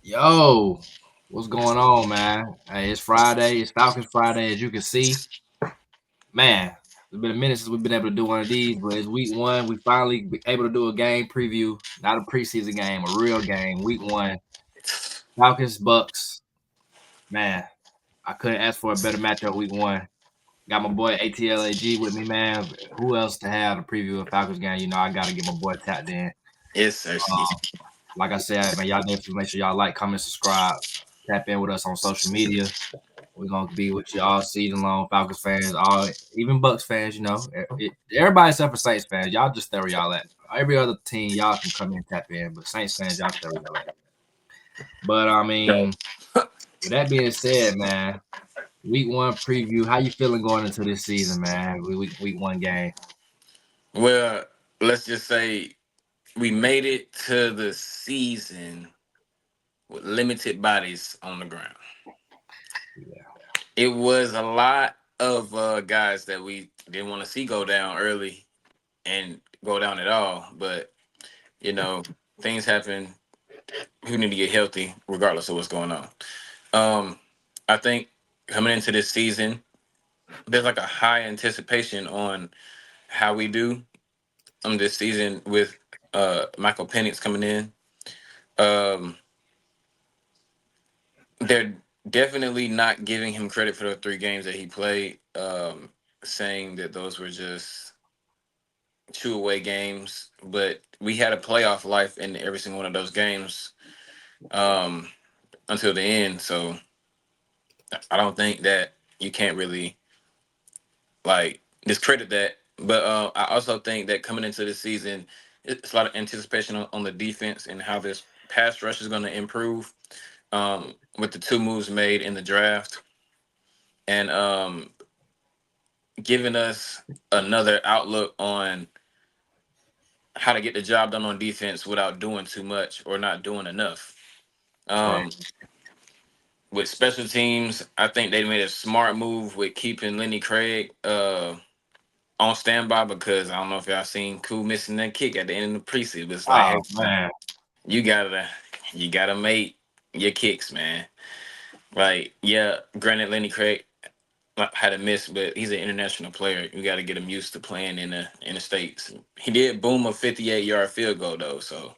Yo, what's going on, man? Hey, it's Friday. It's Falcons Friday, as you can see. Man, it's been a minute since we've been able to do one of these, but it's week one. We finally be able to do a game preview, not a preseason game, a real game. Week one, Falcons Bucks. Man, I couldn't ask for a better matchup week one. Got my boy ATLAG with me, man. Who else to have a preview of Falcons game? You know, I got to get my boy tapped in. Yes, sir. Like I said, man, y'all definitely make sure y'all like, comment, subscribe, tap in with us on social media. We're gonna be with you all season long, Falcons fans, all even Bucks fans. You know, everybody except for Saints fans. Y'all just stay where y'all at. Every other team, y'all can come in and tap in, but Saints fans, y'all stay where y'all at. But I mean, with that being said, man, week one preview. How you feeling going into this season, man? Week one game. Well, let's just say we made it to the season with limited bodies on the ground. Yeah, It was a lot of guys that we didn't want to see go down early and go down at all. But, you know, things happen. Who need to get healthy regardless of what's going on. Um, I think coming into this season, there's like a high anticipation on how we do this season with Michael Penix coming in. Um, they're definitely not giving him credit for the 3 games that he played, saying that those were just two away games. But we had a playoff life in every single one of those games um, until the end. So I don't think that you can't really like discredit that. But I also think that coming into the season, it's a lot of anticipation on the defense and how this pass rush is going to improve with the 2 moves made in the draft and giving us another outlook on how to get the job done on defense without doing too much or not doing enough. right. Um, with special teams, I think they made a smart move with keeping Lenny Craig on standby because I don't know if y'all seen Cool missing that kick at the end of the preseason. But it's like, hey, Oh man, you gotta you gotta make your kicks, man. Like, yeah, granted Lenny Craig had a miss, but he's an international player. You got to get him used to playing in the states. He did boom a 58-yard field goal though, so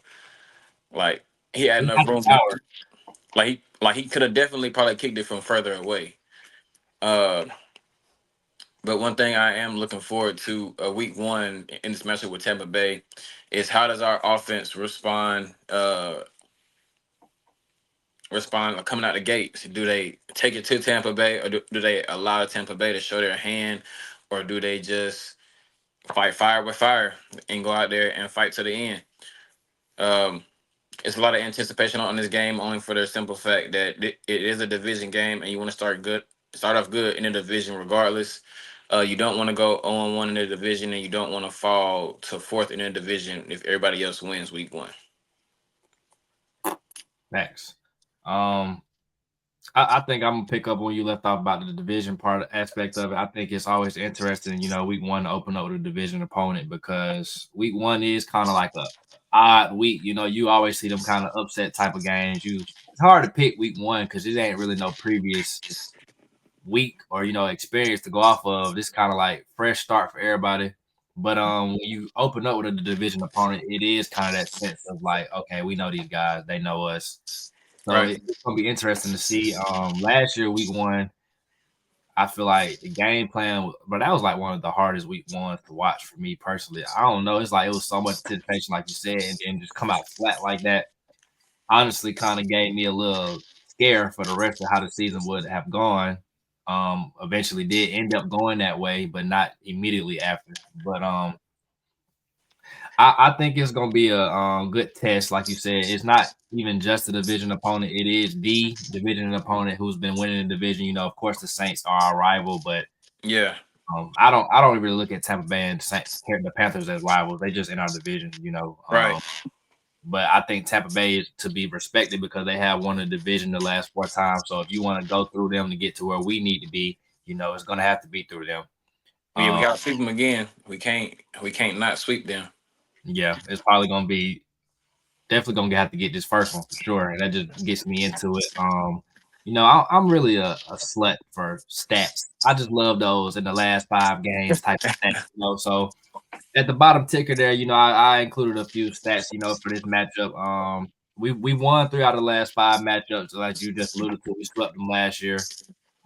like he had he enough got the room. power. Like he could have definitely probably kicked it from further away. Uh, but one thing I am looking forward to week one in this matchup with Tampa Bay is how does our offense respond like, coming out the gates? Do they take it to Tampa Bay, or do they allow Tampa Bay to show their hand, or do they just fight fire with fire and go out there and fight to the end? Um, it's a lot of anticipation on this game, only for the simple fact that it is a division game, and you want to start off good in the division, regardless. You don't want to go 0-1 in the division, and you don't want to fall to fourth in the division if everybody else wins week one. Next. Um, I think I'm gonna pick up when you left off about the division part aspect of it. I think it's always interesting, week one to open up with a division opponent because week one is kind of like a odd week. You always see them kind of upset type of games. It's hard to pick week one because it ain't really no previous week or experience to go off of. This kind of like fresh start for everybody. But when you open up with a division opponent, it is kind of that sense of like, okay, we know these guys, they know us. So Right. it's gonna be interesting to see. Last year, week one, I feel like the game plan, but that was like one of the hardest week ones to watch for me personally. I don't know. It's like it was so much anticipation, like you said, and just come out flat like that. Honestly, kind of gave me a little scare for the rest of how the season would have gone. Eventually did end up going that way, but not immediately after. But I think it's gonna be a good test, like you said. It's not even just a division opponent; it is the division opponent who's been winning the division. Of course, the Saints are our rival, but Yeah. I don't really look at Tampa Bay and the Panthers as rivals. They just in our division. Right. But I think Tampa Bay is to be respected because they have won the division the last 4 times. So if you want to go through them to get to where we need to be, it's gonna have to be through them. We Um, gotta sweep them again. We can't not sweep them. yeah, it's probably gonna be definitely gonna have to get this first one for sure, and that just gets me into it. I'm really a slut for stats. I just love those in the last 5 games type of stats. So at the bottom ticker there, I included a few stats, for this matchup. We won 3 out of the last 5 matchups, like you just alluded to. We swept them last year,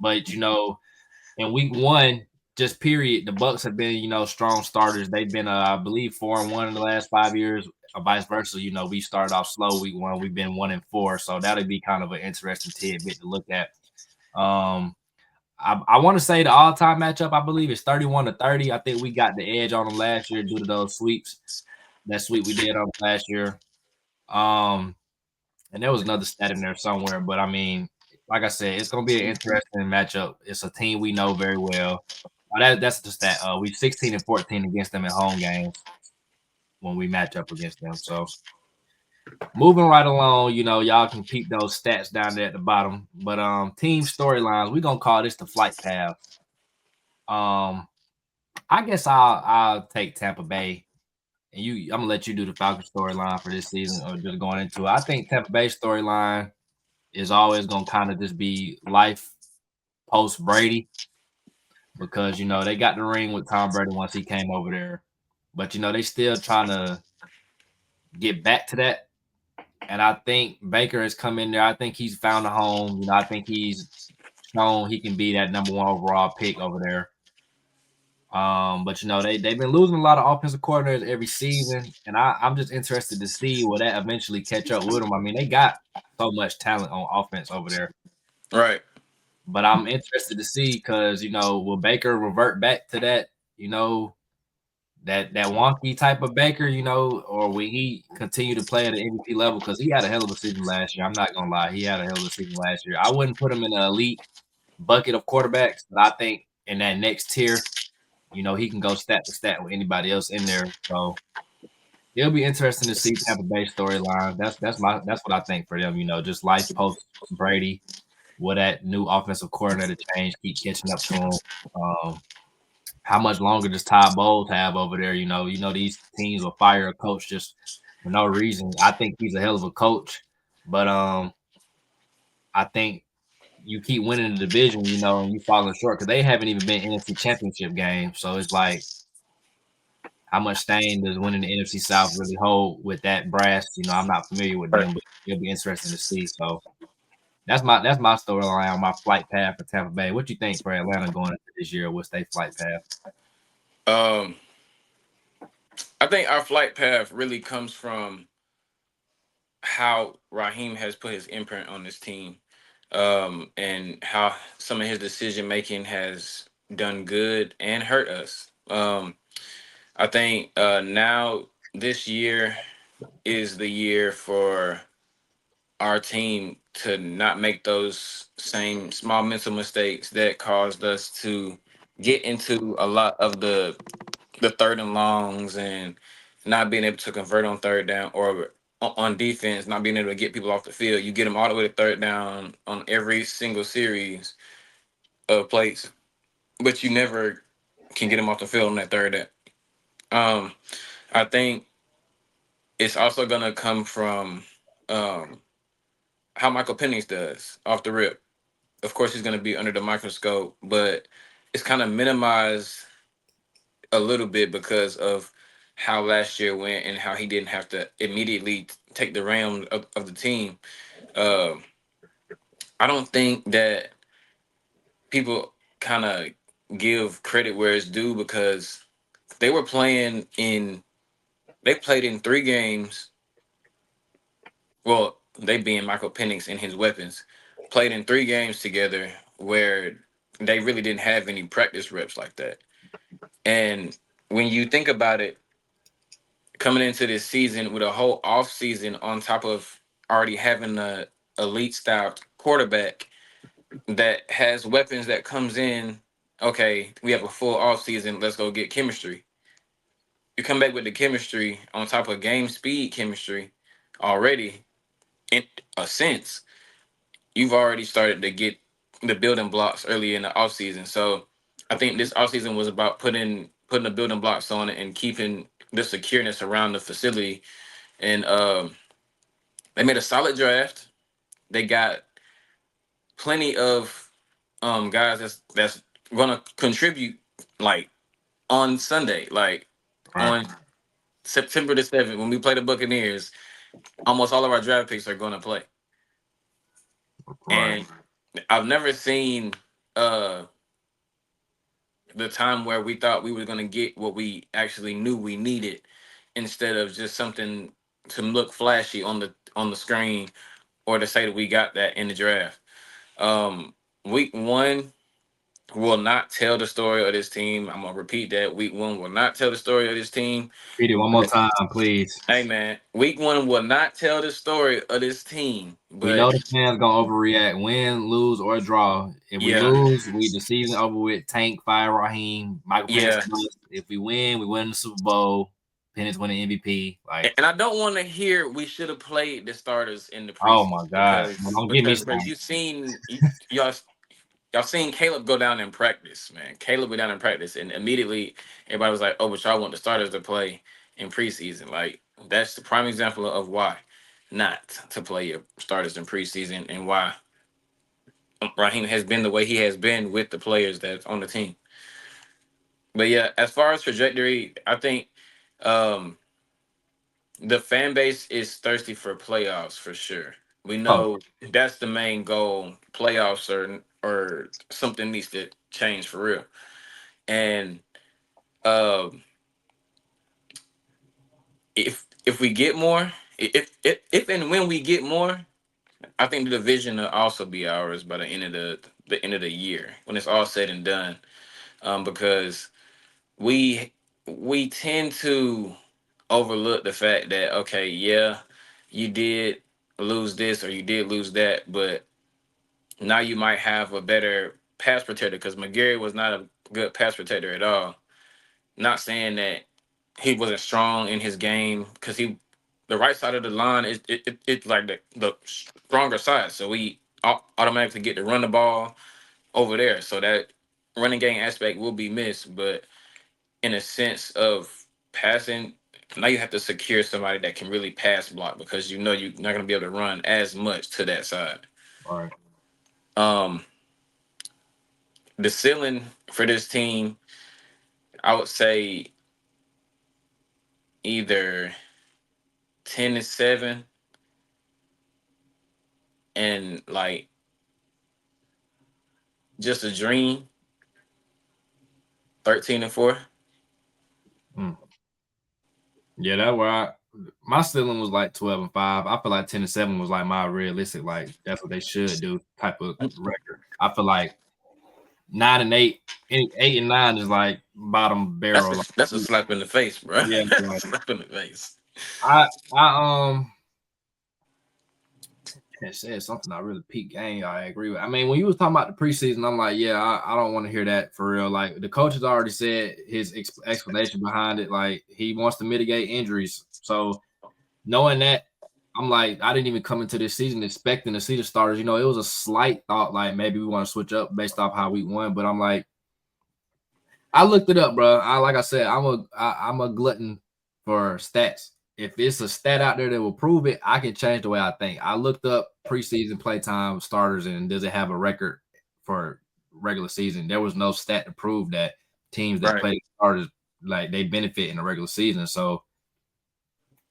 but in week one, just period, the Bucks have been, strong starters. They've been, I believe, 4-1 in the last 5 years, or vice versa. We started off slow week one. We've been 1-4, so that'll be kind of an interesting tidbit to look at. Um, I want to say the all-time matchup, I believe, is 31-30. I think we got the edge on them last year due to those sweeps. That sweep we did on them last year. Um, and there was another stat in there somewhere, but I mean, like I said, it's gonna be an interesting matchup. It's a team we know very well. That's the stat. We 16-14 against them in home games when we match up against them. So moving right along, y'all can peep those stats down there at the bottom. But team storylines, we're gonna call this the flight path. Um, I guess I'll take Tampa Bay, and I'm gonna let you do the Falcons storyline for this season, or just going into it. I think Tampa Bay storyline is always gonna kind of just be life post Brady, because they got the ring with Tom Brady once he came over there, but they still trying to get back to that. And I think Baker has come in there. I think he's found a home. I think he's shown he can be that number one overall pick over there. But they've been losing a lot of offensive coordinators every season, and I'm just interested to see will that eventually catch up with them. I mean, they got so much talent on offense over there, Right. but I'm interested to see because will Baker revert back to that that wonky type of Baker, or will he continue to play at an MVP level? Because he had a hell of a season last year. I'm not gonna lie, he had a hell of a season last year. I wouldn't put him in an elite bucket of quarterbacks, but I think in that next tier, he can go stat to stat with anybody else in there. So it'll be interesting to see Tampa Bay storyline. That's what I think for them. Just life post Brady. Will that new offensive coordinator change keep catching up to him? How much longer does Todd Bowles have over there? These teams will fire a coach just for no reason. I think he's a hell of a coach, but I think you keep winning the division, and you falling short because they haven't even been NFC Championship games. So it's like, how much stain does winning the NFC South really hold with that brass? I'm not familiar with Right. them, but it'll be interesting to see. So that's my storyline on my flight path for Tampa Bay. What you think for Atlanta going into this year? What's their flight path? Um, I think our flight path really comes from how Raheem has put his imprint on this team, and how some of his decision making has done good and hurt us. I think now this year is the year for our team to not make those same small mental mistakes that caused us to get into a lot of the third and longs and not being able to convert on third down, or on defense not being able to get people off the field. You get them all the way to third down on every single series of plays, but you never can get them off the field on that third down. Um, I think it's also gonna come from um, how Michael Penix does off the rip. Of course, he's gonna be under the microscope, but it's kind of minimized a little bit because of how last year went and how he didn't have to immediately take the realm of the team. Um, I don't think that people kind of give credit where it's due, because they were playing in they played in 3 games. Well, they being Michael Penix and his weapons played in 3 games together where they really didn't have any practice reps like that. And when you think about it, coming into this season with a whole off season on top of already having a elite style quarterback that has weapons that comes in, okay, we have a full off season, let's go get chemistry. You come back with the chemistry on top of game speed chemistry already, in a sense, you've already started to get the building blocks early in the off season. So I think this off season was about putting the building blocks on it and keeping the secureness around the facility. And They made a solid draft. They got plenty of guys that's gonna contribute like on Sunday, like Right. on September the 7th when we play the Buccaneers. Almost all of our draft picks are gonna play, Right. and I've never seen uh the time where we thought we were gonna get what we actually knew we needed instead of just something to look flashy on the screen or to say that we got that in the draft. Week one will not tell the story of this team. I'm gonna repeat that. Week one will not tell the story of this team. Read it one more time, please. Hey man, week one will not tell the story of this team. We But know the fans gonna overreact, win, lose, or draw. If we yeah, lose, we the season over with. Tank, fire Raheem, Michael Penix. yeah. If we win the Super Bowl. Penix win the MVP. Like, And I don't want to hear we should have played the starters in the oh my preseason God, don't get me because started. you've seen y'all seen Caleb go down in practice, man. Caleb went down in practice, and immediately everybody was like, "Oh, but y'all want the starters to play in preseason." Like that's the prime example of why not to play your starters in preseason and why Raheem has been the way he has been with the players that's on the team. But yeah, as far as trajectory, I think um, the fan base is thirsty for playoffs for sure. We Oh, know that's the main goal. Playoffs or something needs to change for real. And um, if we get more, if and when we get more, I think the division will also be ours by the end of the end of the year when it's all said and done. Because we we tend to overlook the fact that okay, yeah, you did lose this or you did lose that, but now you might have a better pass protector because McGarry was not a good pass protector at all. Not saying that he wasn't strong in his game because the right side of the line is it's like the stronger side, so we automatically get to run the ball over there, so that running game aspect will be missed, but in a sense of passing, now you have to secure somebody that can really pass block because you know you're not going to be able to run as much to that side. all right. Um, the ceiling for this team, I would say either 10-7 and like just a dream 13-4. Mm. Yeah, that where my ceiling was like 12-5. I feel like 10-7 was like my realistic, like that's what they should do type of record. I feel like 9-8, 8-9 is like bottom barrel. Like, That's a slap in the face, bro. yeah, like Slap in the face. I can't say something I really peak game. I agree with. I mean, when you was talking about the preseason, I'm like, yeah, I don't want to hear that for real. Like the coach has already said his explanation behind it. Like he wants to mitigate injuries. So knowing that, I'm like, I didn't even come into this season expecting to see the starters. You know, it was a slight thought like maybe we want to switch up based off how we won. But I'm like, I looked it up, bro. Like I said, I'm a glutton for stats. If it's a stat out there that will prove it, I can change the way I think. I looked up preseason playtime starters and does it have a record for regular season? There was no stat to prove that teams that Right. play starters like they benefit in the regular season. So,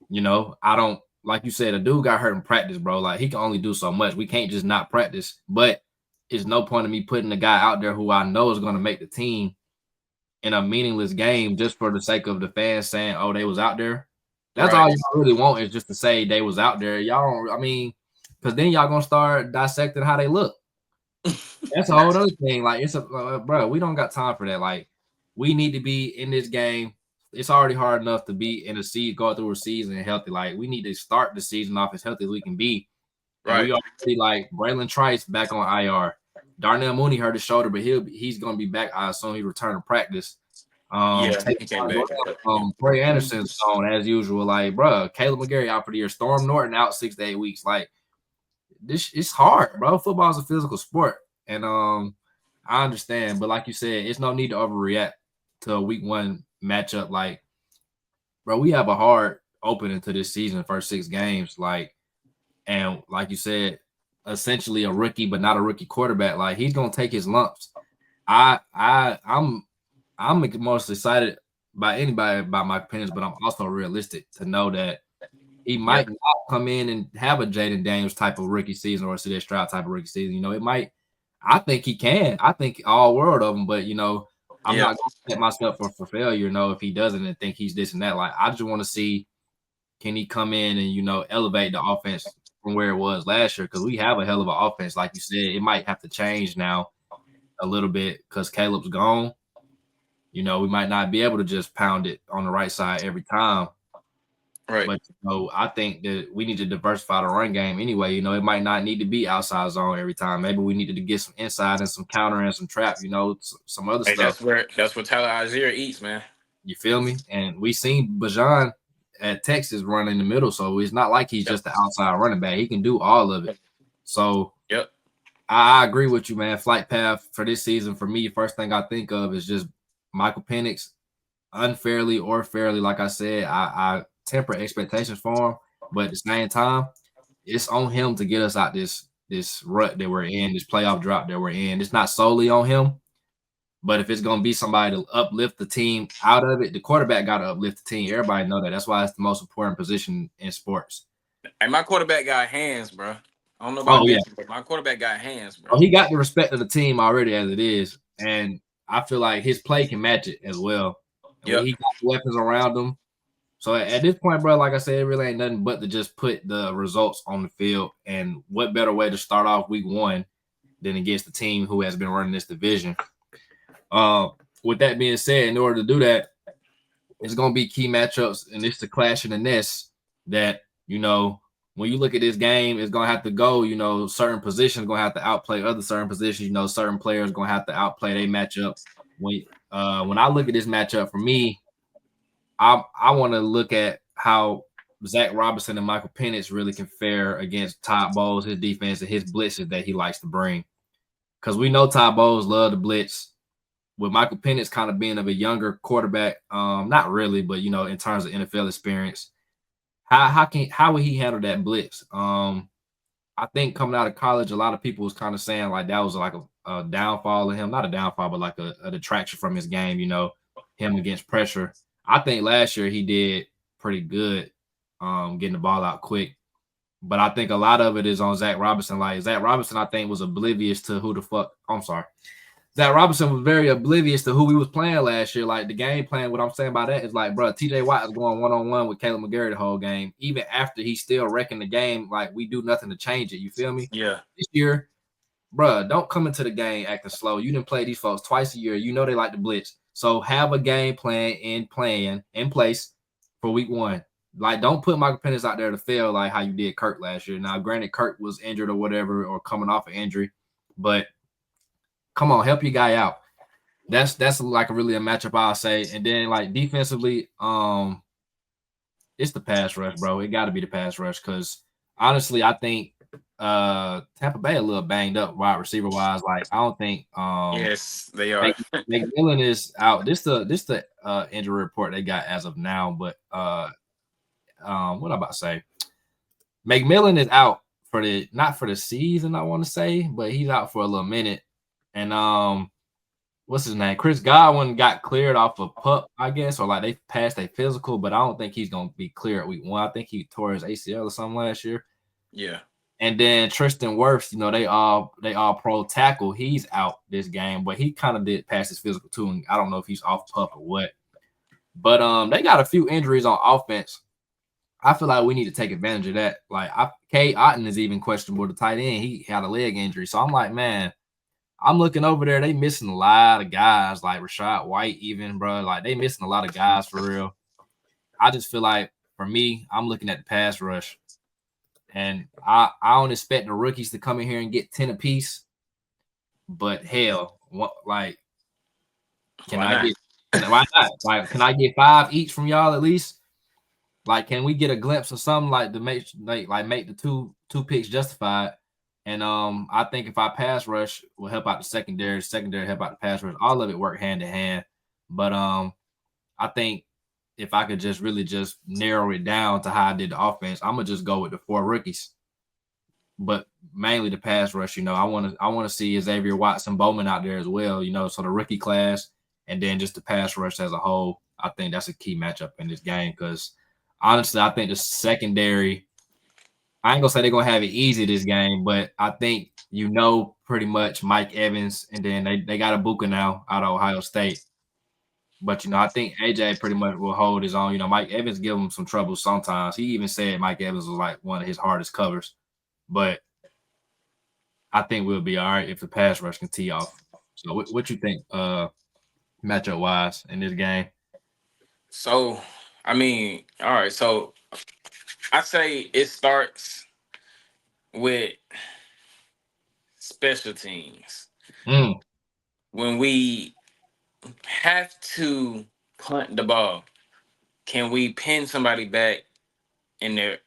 you know, I don't like you said, a dude got hurt in practice, bro. Like he can only do so much. We can't just not practice. But it's no point in me putting a guy out there who I know is going to make the team in a meaningless game just for the sake of the fans saying, "Oh, they was out there." That's all Right. you really want is just to say they was out there. Y'all don't. I mean, because then y'all gonna start dissecting how they look. That's a whole other thing. Like it's a bro. We don't got time for that. Like we need to be in this game. It's already hard enough to be in a season, go through a season healthy. Like we need to start the season off as healthy as we can be. And we Right. already like Braylon Trice back on IR. Darnell Mooney hurt his shoulder, but he's gonna be back. I assume he returned to practice. Yeah, Take he came back. Trey Anderson's on as usual. Like, bro, Caleb McGarry out for the year. Storm Norton out 6 to 8 weeks. Like, this it's hard, bro. Football is a physical sport, and I understand, but like you said, it's no need to overreact to a week one matchup. Like, bro, we have a hard opening to this season, first 6 games. Like, and like you said, essentially a rookie, but not a rookie quarterback. Like he's gonna take his lumps. I'm most excited by anybody about my opinions, but I'm also realistic to know that he might Yep. not come in and have a Jaden Daniels type of rookie season or a C.J. Stroud type of rookie season. You know, it might. I think he can. I think all world of him, but you know, I'm Yeah. not going to set myself up for failure. You know, if he doesn't and think he's this and that, like I just want to see can he come in and elevate the offense from where it was last year because we have a hell of an offense. Like you said, it might have to change now a little bit because Caleb's gone. You know, we might not be able to just pound it on the right side every time. Right. But I think that we need to diversify the run game anyway. You know, it might not need to be outside zone every time. Maybe we needed to get some inside and some counter and some trap. You know, some other Hey, stuff. that's where Tyler Algier eats, man. You feel me? And we seen Bajan at Texas run in the middle, so it's not like he's Yep. just the outside running back. He can do all of it. So Yep. I agree with you, man. Flight path for this season for me, first thing I think of is just Michael Penix, unfairly or fairly. Like I said, I temper expectations for him, but at the same time, it's on him to get us out this rut that we're in, this playoff drop that we're in. It's not solely on him, but if it's gonna be somebody to uplift the team out of it, the quarterback got to uplift the team. Everybody know that. That's why it's the most important position in sports. And my quarterback got hands, bro. I don't know about Oh yeah, this, but my quarterback got hands, bro. oh, he got the respect of the team already as it is, and I feel like his play can match it as well. And Yep. he got the weapons around him. So at this point, bro, like I said, it really ain't nothing but to just put the results on the field. And what better way to start off week one than against the team who has been running this division? With that being said, in order to do that, it's going to be key matchups, and it's the clash in the nest that, when you look at this game, it's going to have to go, certain positions going to have to outplay other certain positions. Certain players going to have to outplay their matchup. When I look at this matchup, for me, I want to look at how Zach Robinson and Michael Penix really can fare against Todd Bowles, his defense, and his blitzes that he likes to bring. Because we know Todd Bowles love the blitz. With Michael Penix kind of being of a younger quarterback, not really, but in terms of NFL experience, how would he handle that blitz? I think coming out of college, a lot of people was kind of saying like that was like a downfall of him, not a downfall, but like a detraction from his game. Him against pressure. I think last year he did pretty good, getting the ball out quick. But I think a lot of it is on Zach Robinson. Like Zach Robinson, I think was oblivious to who the fuck. I'm sorry. Zach Robinson was very oblivious to who we was playing last year. Like the game plan, what I'm saying by that is like, bro, TJ Watt is going one-on-one with Caleb McGarry the whole game. Even after he's still wrecking the game, like we do nothing to change it. You feel me? Yeah. This year, bro, don't come into the game acting slow. You didn't play these folks twice a year. You know they like to blitz. So have a game plan in place for week one. Like, don't put Michael Penix out there to fail like how you did Kirk last year. Now, granted, Kirk was injured or whatever, or coming off an injury, but come on, help your guy out. That's like really a matchup, I'll say. And then like defensively, it's the pass rush, bro. It got to be the pass rush because honestly, I think Tampa Bay a little banged up wide receiver wise. Like I don't think Yes, they are. McMillan is out. This the injury report they got as of now. But what I'm about to say, McMillan is out for not for the season, I want to say, but he's out for a little minute. And what's his name? Chris Godwin got cleared off a pup, I guess, or like they passed a physical, but I don't think he's gonna be clear at week one. I think he tore his ACL or something last year. Yeah. And then Tristan Wirfs, they all pro tackle. He's out this game, but he kind of did pass his physical too. And I don't know if he's off pup or what. But they got a few injuries on offense. I feel like we need to take advantage of that. Like Kay Otten is even questionable. The tight end, he had a leg injury. So I'm like, man, I'm looking over there. They missing a lot of guys, like Rashad White, even, bro. Like they missing a lot of guys for real. I just feel like for me, I'm looking at the pass rush. And I don't expect the rookies to come in here and get 10 apiece. But hell, why not? Like, can I get 5 each from y'all at least? Like, can we get a glimpse of something like to make the two picks justified? And I think if our pass rush will help out the secondary help out the pass rush, all of it work hand in hand. But I think if I could just really just narrow it down to how I did the offense, I'm gonna just go with the 4 rookies. but mainly the pass rush. I want to see Xavier Watson Bowman out there as well. So the rookie class, and then just the pass rush as a whole. I think that's a key matchup in this game because honestly, I think the secondary. I ain't gonna say they're gonna have it easy this game, but I think pretty much Mike Evans, and then they got a Buka now out of Ohio State. But I think AJ pretty much will hold his own. Mike Evans give him some trouble sometimes. He even said Mike Evans was like one of his hardest covers. But I think we'll be all right if the pass rush can tee off. So what you think, matchup wise in this game? So, I mean, all right. So I say it starts with special teams. Mm, When we have to punt the ball, can we pin somebody back in their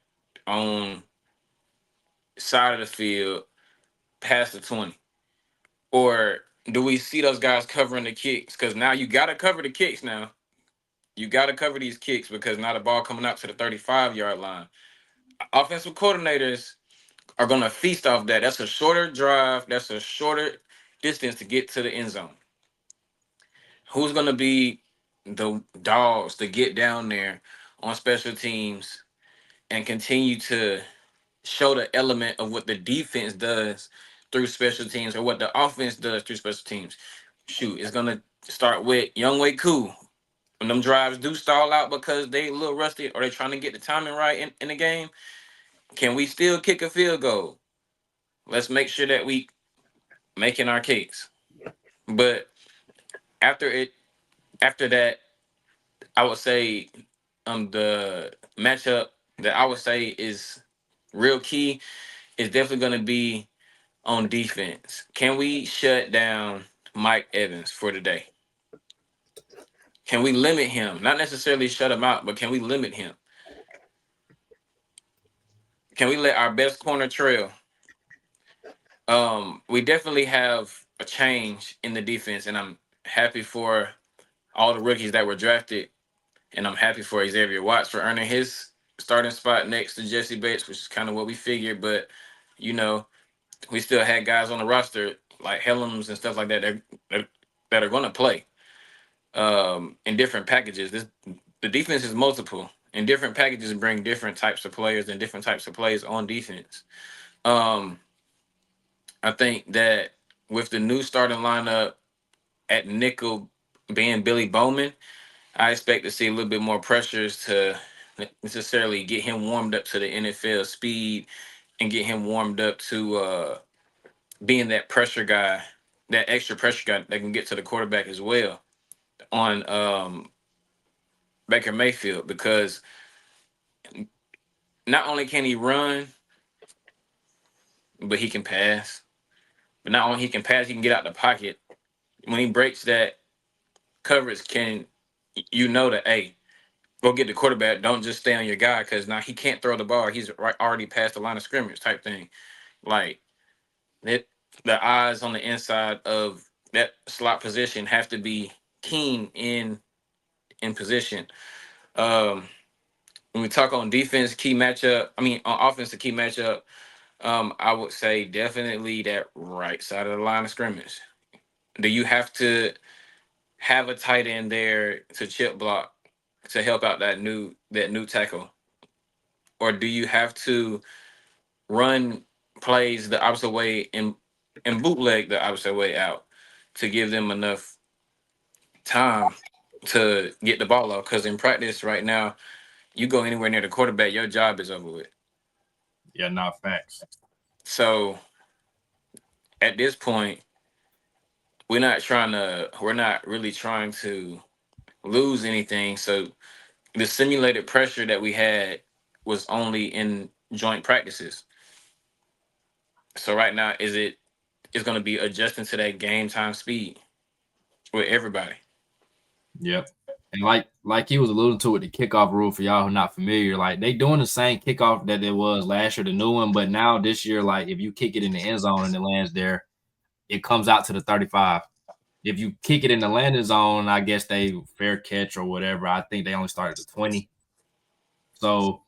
own side of the field past the 20? Or do we see those guys covering the kicks? Because now you got to cover the kicks now. You got to cover these kicks because now the ball coming out to the 35-yard line. Offensive coordinators are going to feast off that. That's a shorter drive. That's a shorter distance to get to the end zone. Who's going to be the dogs to get down there on special teams and continue to show the element of what the defense does through special teams or what the offense does through special teams? Shoot, it's going to start with Younghoe Koo. When them drives do stall out because they a little rusty or they trying to get the timing right in the game, can we still kick a field goal? Let's make sure that we making our case. But after it, after that, I would say the matchup that I would say is real key is definitely going to be on defense. Can we shut down Mike Evans for today? Can we limit him? Not necessarily shut him out, but can we limit him? Can we let our best corner trail? We definitely have a change in the defense, and I'm happy for all the rookies that were drafted, and I'm happy for Xavier Watts for earning his starting spot next to Jesse Bates, which is kind of what we figured. But you know, we still had guys on the roster like Helms and stuff like that are going to play in different packages. The defense is multiple, and different packages bring different types of players and different types of plays on defense. Um, I think that with the new starting lineup at nickel being Billy Bowman, I expect to see a little bit more pressures to necessarily get him warmed up to the NFL speed and get him warmed up to being that pressure guy, that extra pressure guy that can get to the quarterback as well on Baker Mayfield, because not only can he run, but he can pass. But not only he can pass, he can get out the pocket. When he breaks that coverage, that, hey, go get the quarterback. Don't just stay on your guy because now he can't throw the ball. He's already past the line of scrimmage type thing. Like it, the eyes on the inside of that slot position have to be keen in position. Um, when we talk on defense, on offense, the key matchup, I would say definitely that right side of the line of scrimmage. Do you have to have a tight end there to chip block to help out that new tackle, or do you have to run plays the opposite way and bootleg the opposite way out to give them enough time to get the ball off? Because in practice right now, you go anywhere near the quarterback, your job is over with. Yeah, not facts. So at this point, we're not really trying to lose anything. So the simulated pressure that we had was only in joint practices. So right now, it's going to be adjusting to that game time speed with everybody. Yep. And like he was alluding to with the kickoff rule for y'all who not familiar, like they doing the same kickoff that it was last year, the new one, but now this year, like if you kick it in the end zone and it lands there, it comes out to the 35. If you kick it in the landing zone, I guess they fair catch or whatever. I think they only start at the 20. So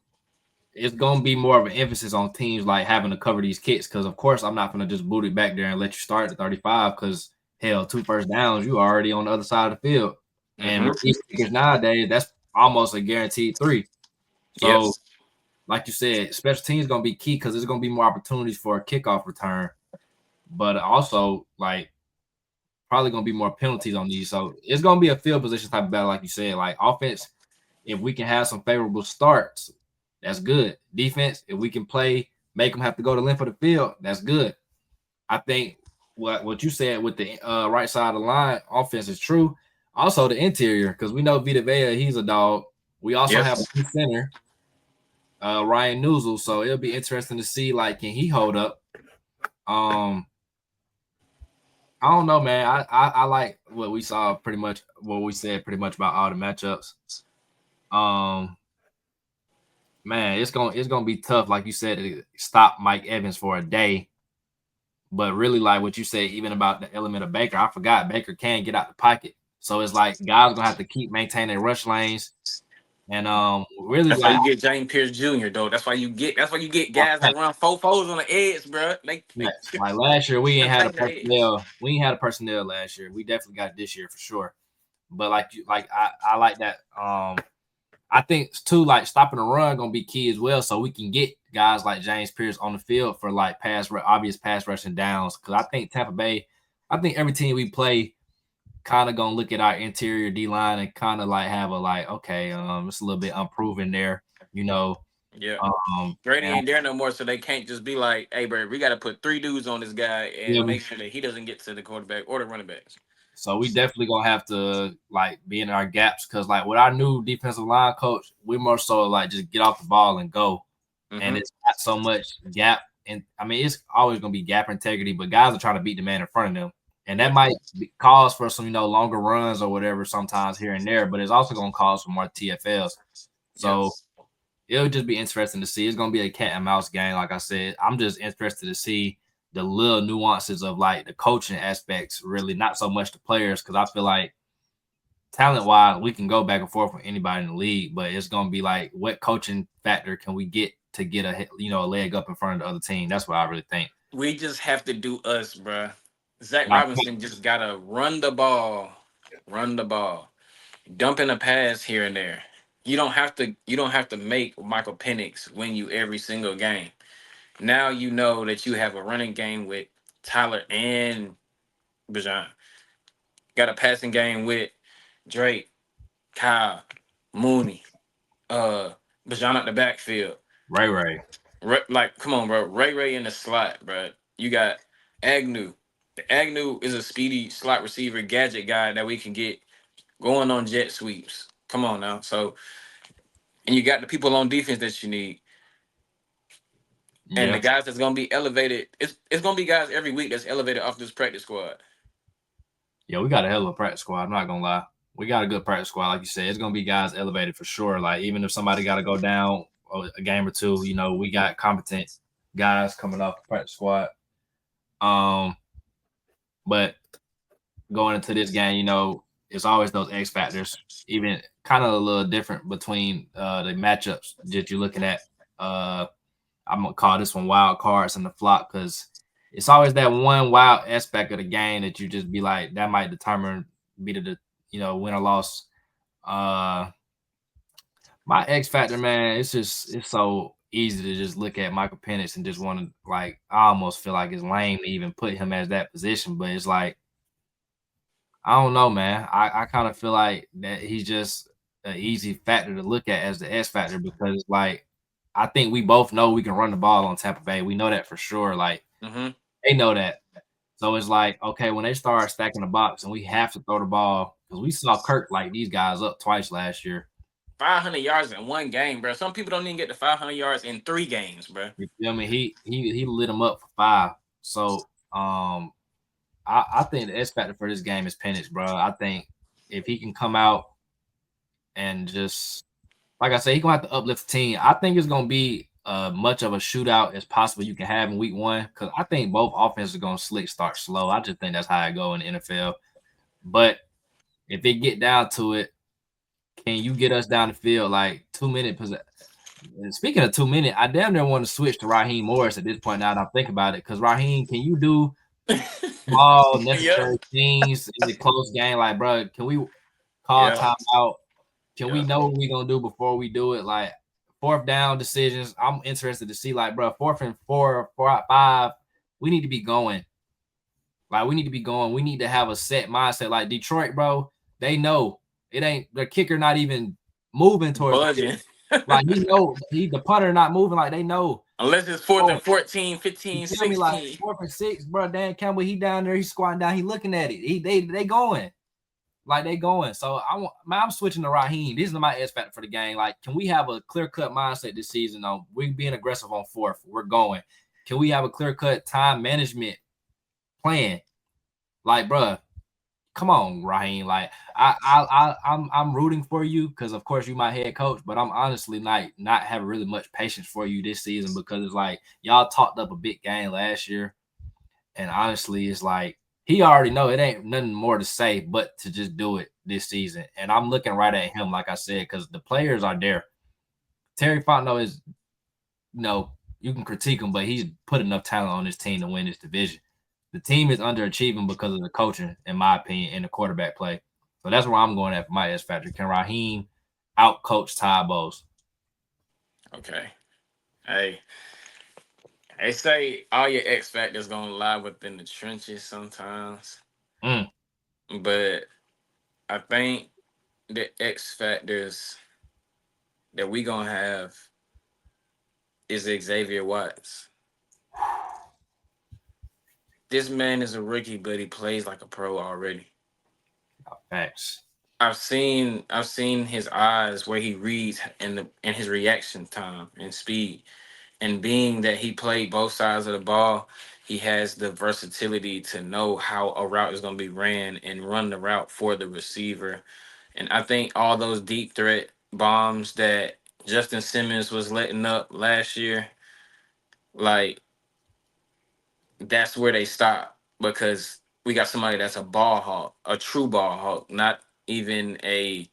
it's gonna be more of an emphasis on teams like having to cover these kicks because of course I'm not gonna just boot it back there and let you start at 35 because hell, 2 first downs, you already on the other side of the field. And Mm-hmm. with these kickers nowadays, that's almost a guaranteed 3. So, Yes. like you said, special teams gonna be key because there's gonna be more opportunities for a kickoff return, but also like probably gonna be more penalties on these. So it's gonna be a field position type of battle, like you said. Like offense, if we can have some favorable starts, that's good. Defense, if we can play, make them have to go the length of the field, that's good. I think what you said with the right side of the line offense is true. Also the interior, because we know Vita Vea, he's a dog. We also have Yes. a center, Ryan Newsel. So it'll be interesting to see like can he hold up. Um, I don't know, man. I like what we saw pretty much what we said pretty much about all the matchups. Um, man, it's gonna be tough, like you said, to stop Mike Evans for a day. But really, like what you said, even about the element of Baker, I forgot Baker can get out the pocket. So it's like guys gonna have to keep maintaining rush lanes. And really That's why like you get James Pierce Jr. though. That's why you get guys that run 4-4s on the edge, bro. They like last year we ain't had a contain the edge. personnel. We ain't had a personnel last year. We definitely got it this year for sure. But I like that. I think too, like stopping the run gonna be key as well, so we can get guys like James Pierce on the field for like obvious pass rushing downs. Because I think Tampa Bay, I think every team we play kind of gonna look at our interior D line and kind of like have a like, okay, it's a little bit unproven there, you know. Yeah. Grady And ain't there no more, so they can't just be like, "Hey, bro, we got to put 3 dudes on this guy feel and me? make sure that he doesn't get to the quarterback or the running backs." So we definitely gonna have to like be in our gaps because like with our new defensive line coach, we more so like just get off the ball and go. And Mm-hmm. it's not so much gap. And I mean, it's always going to be gap integrity, but guys are trying to beat the man in front of them. And that Yeah. might cause for some, longer runs or whatever sometimes here and there, but it's also going to cause for more TFLs. Yeah. So it'll just be interesting to see. It's going to be a cat and mouse game. Like I said, I'm just interested to see the little nuances of like the coaching aspects, really, not so much the players, because I feel like talent wise, we can go back and forth with anybody in the league, but it's gonna be like what coaching factor can we get to get a leg up in front of the other team? That's what I really think. We just have to do us, bro. Zach Like, Robinson just gotta run the ball, dump in a pass here and there. You don't have to make Michael Penix win you every single game. Now you know that you have a running game with Tyler and Bajan. Got a passing game with Drake, Kyle, Mooney, Bajan at the backfield. Ray. Like, come on, bro. Ray in the slot, bro. You got Agnew. The Agnew is a speedy slot receiver gadget guy that we can get going on jet sweeps. Come on now. So, and you got the people on defense that you need. And the Yeah. guys that's gonna be elevated, it's gonna be guys every week that's elevated off this practice squad. Yeah, we got a hell of a practice squad. I'm not gonna lie. We got a good practice squad, like you said. It's gonna be guys elevated for sure. Like even if somebody got to go down a game or two, we got competent guys coming off the practice squad. Um, but going into this game, it's always those X factors, even kind of a little different between the matchups that you're looking at. I'm gonna call this one wild cards in the flop because it's always that one wild aspect of the game that you just be like that might determine be the win or loss. Uh, my X factor, man, it's so easy to just look at Michael Penix and just want to like I almost feel like it's lame to even put him as that position, but it's like I don't know, man. I kind of feel like that he's just an easy factor to look at as the S factor because, like, I think we both know we can run the ball on Tampa Bay. We know that for sure. Like, Mm-hmm. they know that. So it's like, okay, when they start stacking the box and we have to throw the ball because we saw Kirk light these guys up twice last year. 500 yards in one game, bro. Some people don't even get to 500 yards in 3 games, bro. You feel me? He lit them up for 5. So I think the S factor for this game is Penix, bro. I think if he can come out and just like I said, he's gonna have to uplift the team. I think it's gonna be much of a shootout as possible you can have in week 1 because I think both offenses are gonna start slow. I just think that's how it go in the NFL. But if it get down to it, can you get us down the field like 2 minute And speaking of 2 minutes, I damn near want to switch to Raheem Morris at this point now that I'm thinking about it. Because Raheem, can you do small Yeah, necessary things in the close game? Like, bro, can we call yeah, timeout? Can we yeah. know what we gonna do before we do it? Like fourth down decisions. I'm interested to see, like, bro, 4th and 4, 4 out 5. We need to be going. Like, we need to be going. We need to have a set mindset. Like Detroit, bro, they know it ain't the kicker not even moving towards the field. Budging. Like the punter not moving. Like they know. Unless it's fourth Oh, and 14, you 15, feel me? Like 16. 4th and 6, bro. Dan Campbell, he down there, he squatting down, he looking at it. They going. Like they going. So I'm switching to Raheem. This is my X factor for the game. Like, can we have a clear cut mindset this season? On we being aggressive on 4th. We're going. Can we have a clear cut time management plan? Like, bro, come on, Raheem. Like, I'm rooting for you because of course you my head coach, but I'm honestly not having really much patience for you this season because it's like y'all talked up a big game last year. And honestly, it's like he already know it ain't nothing more to say but to just do it this season. And I'm looking right at him, like I said, because the players are there. Terry Fontenot is, you can critique him, but he's put enough talent on his team to win this division. The team is underachieving because of the coaching, in my opinion, and the quarterback play. So that's where I'm going at for my S factor. Can Raheem out coach Ty Bowles? Okay. Hey, they say all your X factors gonna lie within the trenches sometimes, Mm, but I think the X factors that we gonna have is Xavier Watts. This man is a rookie, but he plays like a pro already. facts. I've seen his eyes where he reads in his reaction time and speed. And being that he played both sides of the ball, he has the versatility to know how a route is going to be ran and run the route for the receiver. And I think all those deep threat bombs that Justin Simmons was letting up last year, like that's where they stop because we got somebody that's a ball hawk, a true ball hawk, not even a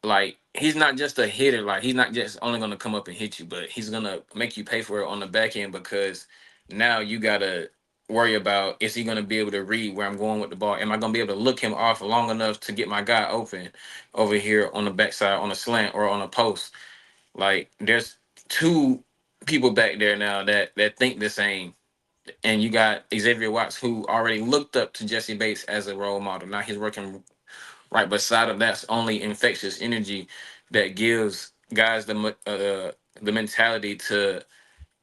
like he's not just a hitter. Like he's not just only gonna come up and hit you, but he's gonna make you pay for it on the back end because now you gotta worry about is he gonna be able to read where I'm going with the ball? Am I gonna be able to look him off long enough to get my guy open over here on the backside on a slant or on a post? Like there's two people back there now that think the same. And you got Xavier Watts, who already looked up to Jesse Bates as a role model. Now he's working right beside of that's only infectious energy that gives guys the mentality to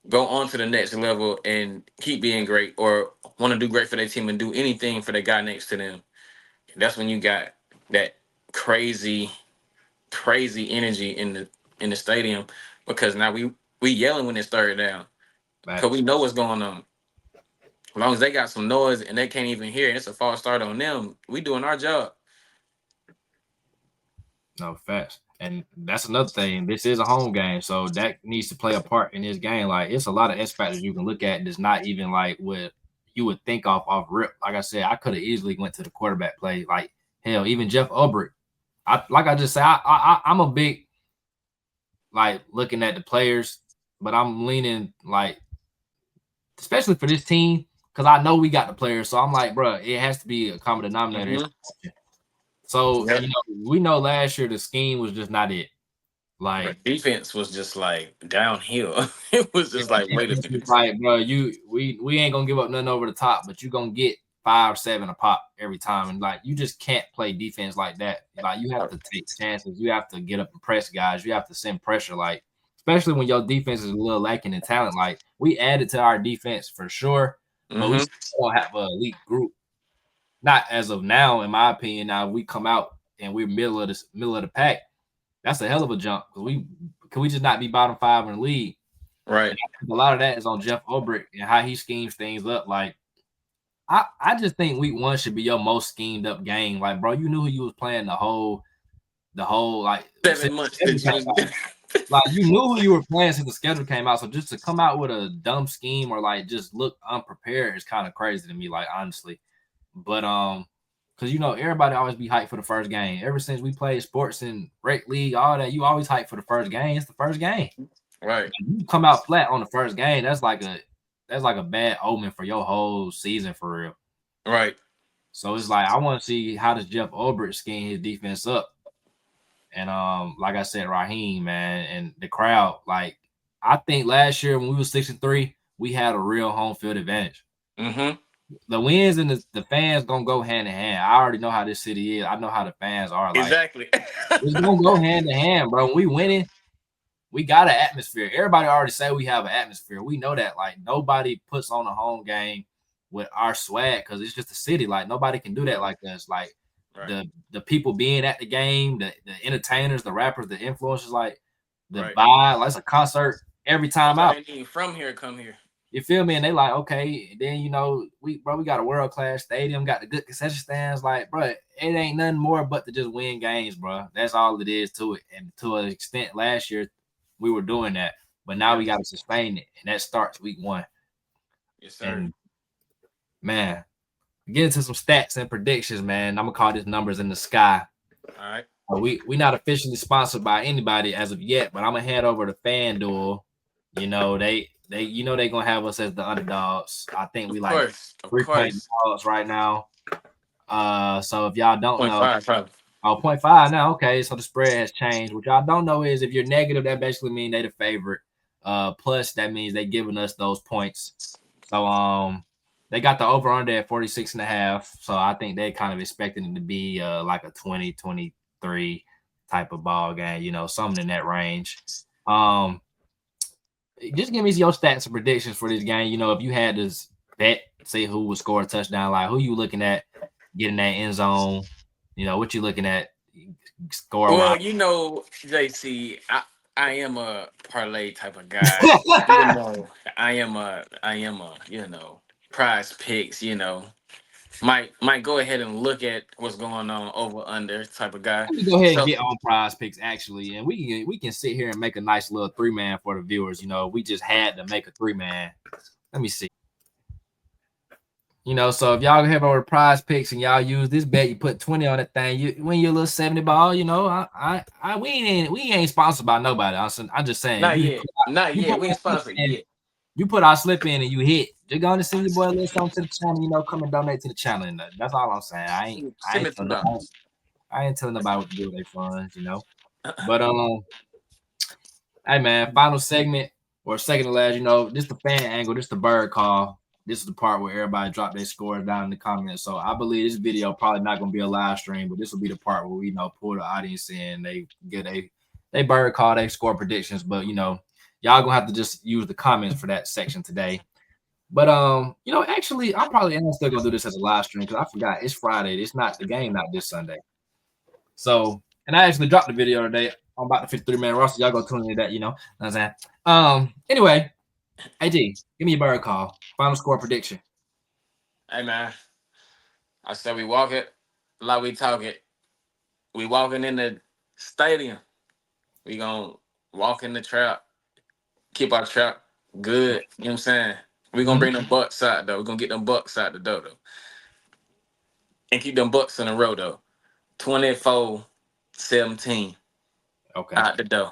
go on to the next level and keep being great or want to do great for their team and do anything for the guy next to them. That's when you got that crazy, crazy energy in the stadium because now we yelling when it's third down because we Facts. know what's going on. As long as they got some noise and they can't even hear, and it's a false start on them. We doing our job. No, facts. And that's another thing. This is a home game, so that needs to play a part in this game. Like it's a lot of X factors you can look at that's not even like what you would think off rip. Like I said, I could have easily went to the quarterback play. Like hell, even Jeff Ulbrich. I just say I'm a big like looking at the players, but I'm leaning like especially for this team because I know we got the players. So I'm like, bro, it has to be a common denominator. Hmm. So Yep. we know last year the scheme was just not it. Like But defense was just like downhill. It was just like, wait a defense is minute. like, bro, we ain't gonna give up nothing over the top, but you gonna get 5, 7 a pop every time, and like you just can't play defense like that. Like you have to take chances, you have to get up and press guys, you have to send pressure, like especially when your defense is a little lacking in talent. Like we added to our defense for sure, but we Hmm. still don't have an elite group. Not as of now, in my opinion. Now we come out and we're middle of the pack. That's a hell of a jump because we can we just not be bottom 5 in the league. Right. A lot of that is on Jeff Ulbrich and how he schemes things up. Like I just think week 1 should be your most schemed up game. Like, bro, you knew who you was playing the whole like 7 months since that the schedule came out. Like you knew who you were playing since the schedule came out. So just to come out with a dumb scheme or like just look unprepared is kind of crazy to me, like honestly. But Because everybody always be hyped for the first game. Ever since we played sports and rec league, all that, you always hyped for the first game. It's the first game. Right. You come out flat on the first game, that's like a bad omen for your whole season for real. Right. So it's like I want to see how does Jeff Ulbrich scheme his defense up. And like I said, Raheem, man, and the crowd, like I think last year when we were 6-3, we had a real home field advantage. Mm-hmm. The wins and the fans gonna go hand in hand. I already know how this city is. I know how the fans are. Like Exactly. it's gonna go hand in hand, bro. When we winning, we got an atmosphere. Everybody already say we have an atmosphere. We know that. Like nobody puts on a home game with our swag because it's just a city. Like nobody can do that like us. Like Right. the people being at the game, the entertainers, the rappers, the influencers, like the Right. vibe, like it's a concert every time out. Everybody need from here, come here. You feel me? And they like, okay, then we got a world class stadium, got the good concession stands. Like, bro, it ain't nothing more but to just win games, bro. That's all it is to it. And to an extent, last year we were doing that, but now we got to sustain it, and that starts week 1. Yes, sir. And man, get into some stats and predictions, man. I'm gonna call this numbers in the sky. All right. We not officially sponsored by anybody as of yet, but I'm gonna head over to FanDuel. They they gonna have us as the underdogs. I think we like 3-point dogs right now. So if y'all don't know, 0.5 probably. 0.5 now. Okay, so the spread has changed. What y'all don't know is if you're negative, that basically means they the favorite. Plus that means they giving us those points. So they got the over under at 46.5. So I think they kind of expecting it to be like a 20-23 type of ball game, something in that range. Just give me your stats and predictions for this game. If you had to bet, say who would score a touchdown, like who you looking at getting that end zone? What you looking at score? Well, JC, I am a parlay type of guy. I am a prize picks. Might go ahead and look at what's going on over under type of guy. Let me go ahead and get on prize picks actually, and we can sit here and make a nice little 3-man for the viewers. We just had to make a 3-man. Let me see. So if y'all have over prize picks and y'all use this bet, you put 20 on that thing, you win your little 70 ball. We ain't sponsored by nobody. I'm just saying. Not yet. We ain't sponsored yet. You put our slip in and you hit. You're going to send your boy a little something to the channel. Come and donate to the channel. And that's all I'm saying. I ain't telling nobody what to do with their funds. But hey man, final segment or second to last. This the fan angle. This the bird call. This is the part where everybody drop their scores down in the comments. So I believe this video probably not going to be a live stream, but this will be the part where we pull the audience in. They get they bird call, they score predictions, but y'all gonna have to just use the comments for that section today. But actually, I'm probably still gonna do this as a live stream because I forgot it's Friday. It's not the game, not this Sunday. So, and I actually dropped the video today. I'm about the 53-man roster. Y'all go tune into that. Know what I'm saying? Anyway. AG, give me a bird call. Final score prediction. Hey man, I said we walk it like we talk it. We walking in the stadium. We gonna walk in the trap. Keep our trap good. You know what I'm saying? We gonna bring them bucks out though. We gonna get them bucks out the door though, and keep them bucks in a row though. 24-17. Okay. Out the door.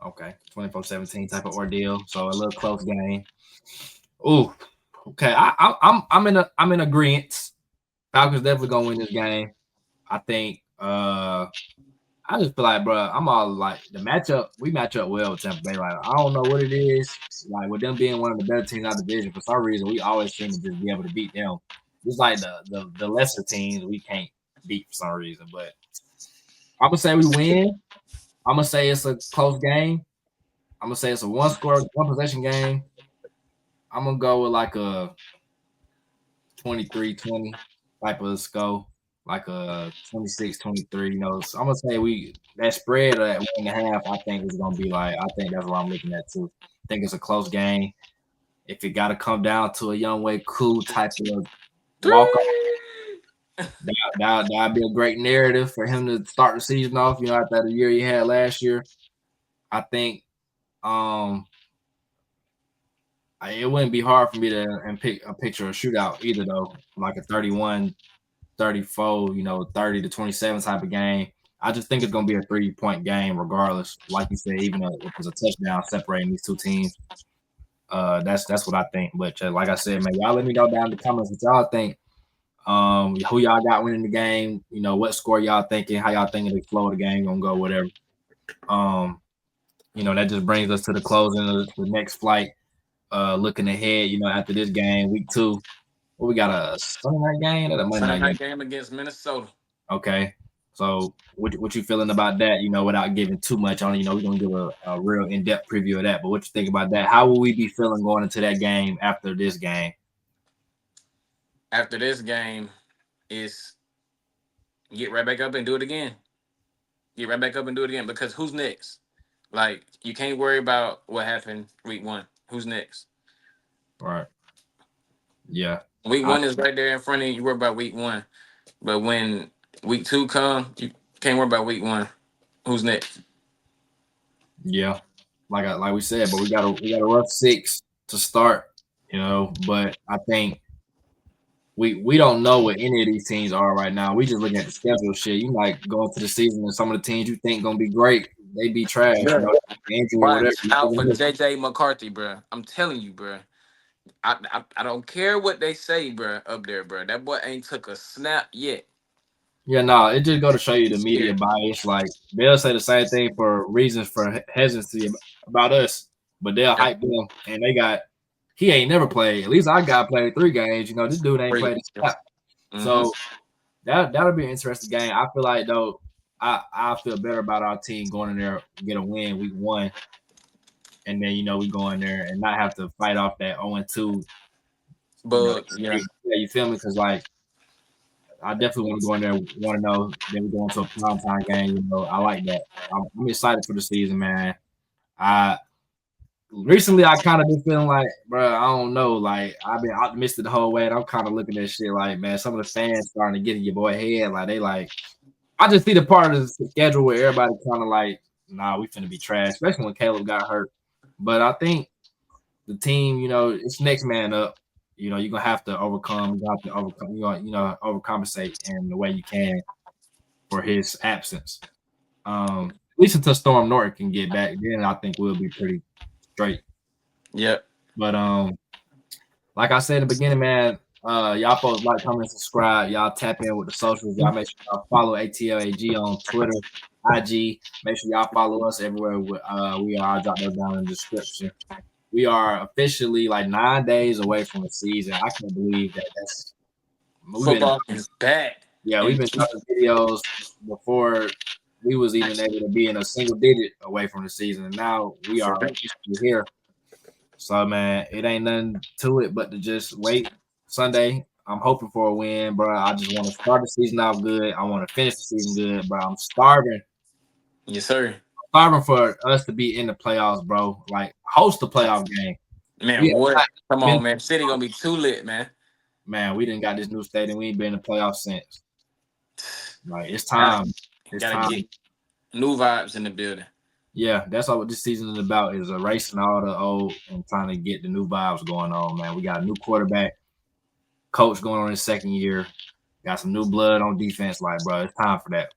Okay, 24-17 type of ordeal. So a little close game. Ooh, okay. I'm in agreement. Falcons definitely gonna win this game. I think. I just feel like, bro, I'm all like the matchup. We match up well with Tampa Bay. Like I don't know what it is. Like with them being one of the better teams out of the division, for some reason we always seem to just be able to beat them. It's like the lesser teams we can't beat for some reason. But I'm gonna say we win. I'm gonna say it's a close game. I'm gonna say it's a one possession game. I'm gonna go with like a 23-20 type of score, like a 26-23. So I'm gonna say that spread at 1.5. I think is gonna be like. I think that's what I'm looking at too. I think it's a close game. If it got to come down to a Young Way cool type of walk off, that'd be a great narrative for him to start the season off. After the year he had last year. I think it wouldn't be hard for me to pick a picture of a shootout either though, like a 31-20 34, 30 to 27 type of game. I just think it's gonna be a 3-point game regardless. Like you said, even if it's a touchdown separating these two teams. That's what I think. But like I said, man, y'all let me know down in the comments what y'all think. Who y'all got winning the game? What score y'all thinking? How y'all thinking the flow of the game gonna go? Whatever. Um, that just brings us to the closing of the next flight. Looking ahead, after this game, week 2, what we got, a Sunday night game or a Monday Sunday night game? night game against Minnesota. Okay. So what you feeling about that? Without giving too much on it, we're gonna give a real in-depth preview of that. But what you think about that? How will we be feeling going into that game after this game? After this game, is get right back up and do it again. Get right back up and do it again because who's next? Like you can't worry about what happened week 1. Who's next? Right. Yeah. Week I, 1 is right there in front of you. You worry about week 1, but when week 2 come, you can't worry about week 1. Who's next? yeah. Like we said, but we got a rough 6 to start, but I think we don't know what any of these teams are right now. We just looking at the schedule shit. You might go into the season and some of the teams you think gonna be great, they be trash, Yeah. injury or whatever. Watch out for JJ McCarthy, bro. I'm telling you, bro. I don't care what they say, bro. Up there, bro. That boy ain't took a snap yet. Yeah, no, it just go to show you the media Scared. bias. Like they'll say the same thing for reasons for hesitancy about us, but they'll Yep. hype them, and he ain't never played. At least I got played 3 games. This dude ain't played a snap. Mm-hmm. So that'll be an interesting game. I feel like though, I feel better about our team going in there get a win week 1, and then we go in there and not have to fight off that 0-2. But yeah, Yeah, you feel me? Because like I definitely want to go in there, want to know. Then we go into a prime time game. I like that. I'm excited for the season, man. I recently I kind of been feeling like, bro, I don't know. Like I've been optimistic the whole way, and I'm kind of looking at shit like, man, some of the fans starting to get in your boy head. Like they like, I just see the part of the schedule where everybody kind of like, nah, we finna be trash, especially when Caleb got hurt. But I think the team, it's next man up. You're gonna have to overcome. You have to overcome. Overcompensate in the way you can for his absence. At least until Storm Norton can get back, then I think we'll be pretty straight. yep. But like I said in the beginning, man, y'all folks like, comment, subscribe. Y'all tap in with the socials. Y'all make sure y'all follow ATLAG on Twitter, IG. Make sure y'all follow us everywhere. We are. I'll drop those down in the description. We are officially like 9 days away from the season. I can't believe that's we've been Football is back. we've And been dropping videos before we was even able to be in a single digit away from the season, and now we are officially here. So man, it ain't nothing to it but to just wait Sunday. I'm hoping for a win, bro. I just want to start the season out good. I want to finish the season good, bro. I'm yes, sir. starving for us to be in the playoffs, bro. Like host the playoff game. We Man, have what? not Come been, on, man. City gonna be too lit, man. man. We didn't got this new stadium. We ain't been in the playoffs since. Like it's Gotta, time. It's gotta time. get new vibes in the building. Yeah, that's all what this season is about, is erasing all the old and trying to get the new vibes going on, man. We got a new quarterback, coach going on his 2nd year, got some new blood on defense. Like, bro, it's time for that.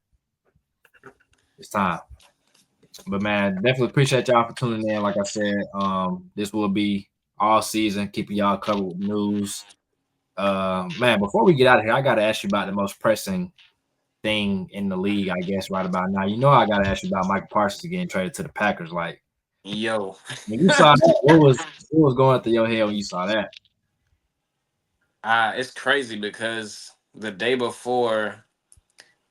It's time. But man, definitely appreciate y'all for tuning in. Like I said, this will be all season, keeping y'all covered with news. Man, before we get out of here, I gotta ask you about the most pressing thing in the league, I guess, right about now. I gotta ask you about Michael Parsons getting traded to the Packers. Like, Yo. when you saw that, what was going through your head when you saw that? It's crazy because the day before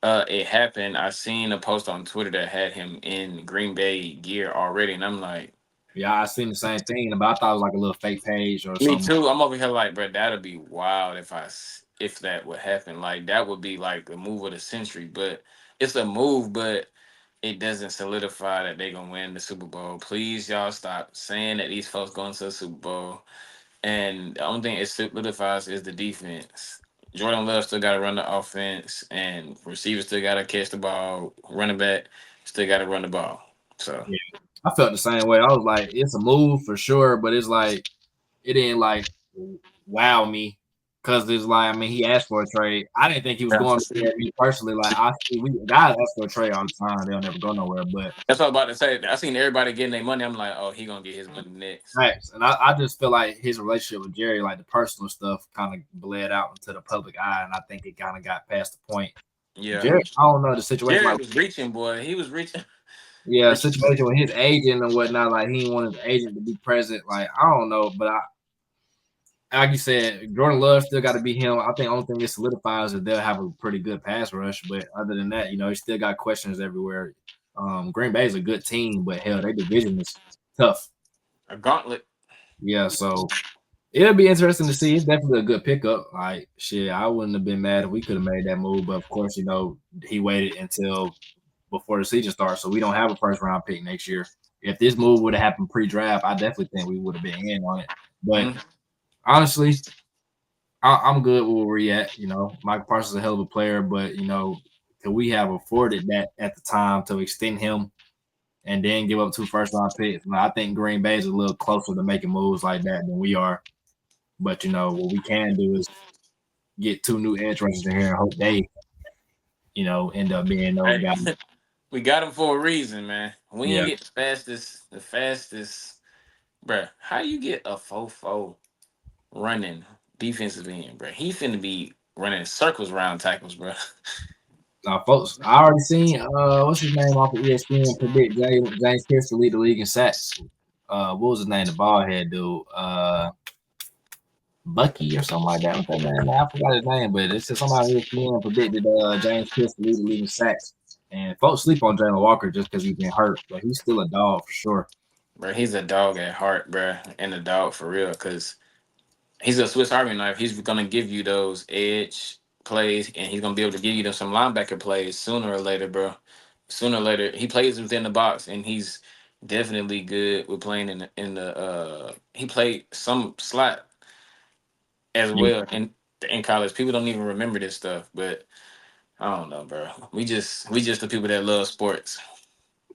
it happened, I seen a post on Twitter that had him in Green Bay gear already, and I'm like, Yeah, I seen the same thing, but I thought it was like a little fake page or me something. too. I'm over here like, bro, that'd be wild if that would happen. Like that would be like the move of the century. But it's a move, but it doesn't solidify that they gonna win the Super Bowl. Please, y'all, stop saying that these folks going to the Super Bowl. And the only thing it solidifies is the defense. Jordan Love still got to run the offense, and receivers still got to catch the ball. Running back still got to run the ball. So Yeah, I felt the same way. I was like, it's a move for sure, but it's like it didn't like wow me Because there's like, I mean, he asked for a trade. I didn't think he was Yeah. going there. Me personally, like we guys ask for a trade all the time. They'll never go nowhere. But That's what I was about to say. I seen everybody getting their money. I'm like, oh, he gonna get his money next. Facts. And I just feel like his relationship with Jerry, like the personal stuff, kind of bled out into the public eye, and I think it kind of got past the point. Yeah. Jerry, I don't know the situation. Jerry Like, was reaching, boy. He was reaching. yeah, reaching. situation with his agent and whatnot. Like, he didn't want his agent to be present. Like, I don't know, but like you said, Jordan Love still got to be him. I think the only thing it solidifies is they'll have a pretty good pass rush. But other than that, he still got questions everywhere. Green Bay is a good team, but hell, their division is tough. A gauntlet. Yeah, so it'll be interesting to see. It's definitely a good pickup. Like, shit, I wouldn't have been mad if we could have made that move. But of course, he waited until before the season starts, so we don't have a first round pick next year. If this move would have happened pre-draft, I definitely think we would have been in on it. But honestly, I'm good where we're at. Mike Parsons is a hell of a player, but could we have afforded that at the time to extend him and then give up 2 first round picks? I think Green Bay is a little closer to making moves like that than we are. But what we can do is get 2 new edge rushers in here and hope they, end up being those guys. We got him for a reason, man. We Yeah. ain't get the fastest, bruh. How you get a 4-4 running defensive end, bruh? He finna be running circles around tackles, bruh. Now, folks, I already seen what's his name off of ESPN predict James Pierce to lead the league in sacks. What was his name? The bald head dude, Bucky or something like that. What's that name? I forgot his name, but it's just somebody on ESPN predicted James Pierce to lead the league in sacks. And folks sleep on Jalen Walker just because he's been hurt, but he's still a dog for sure. Bruh, he's a dog at heart, bruh, and a dog for real, because he's a Swiss Army knife. He's gonna give you those edge plays, and he's gonna be able to give you some linebacker plays sooner or later, bro. Sooner or later, he plays within the box, and he's definitely good with playing in the. He played some slot as Yeah. well in college. People don't even remember this stuff, but I don't know, bro. We just the people that love sports.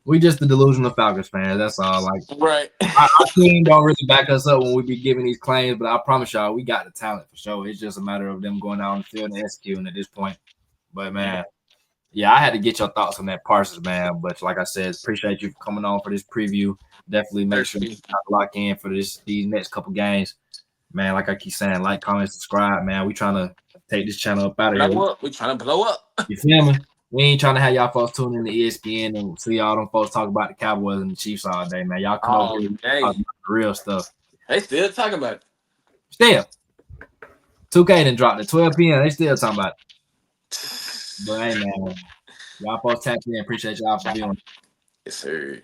We just the delusional Falcons fans. That's all. Like, Right. our team don't really back us up when we be giving these claims, but I promise y'all, we got the talent for sure. It's just a matter of them going out on the field and executing at this point. But man, yeah, I had to get your thoughts on that Parsons, man. But like I said, appreciate you for coming on for this preview. Definitely make sure you lock in for these next couple games. Man, like I keep saying, like, comment, subscribe, man. We trying to take this channel up out of here. We trying to blow up. You feel me? We ain't trying to have y'all folks tune in to ESPN and see all them folks talk about the Cowboys and the Chiefs all day, man. Y'all come over here and talk about the real stuff. They still talking about it. Still. 2K done dropped at 12 p.m. They still talking about it. But hey, man, y'all folks tap in. Appreciate y'all for viewing. Yes, sir.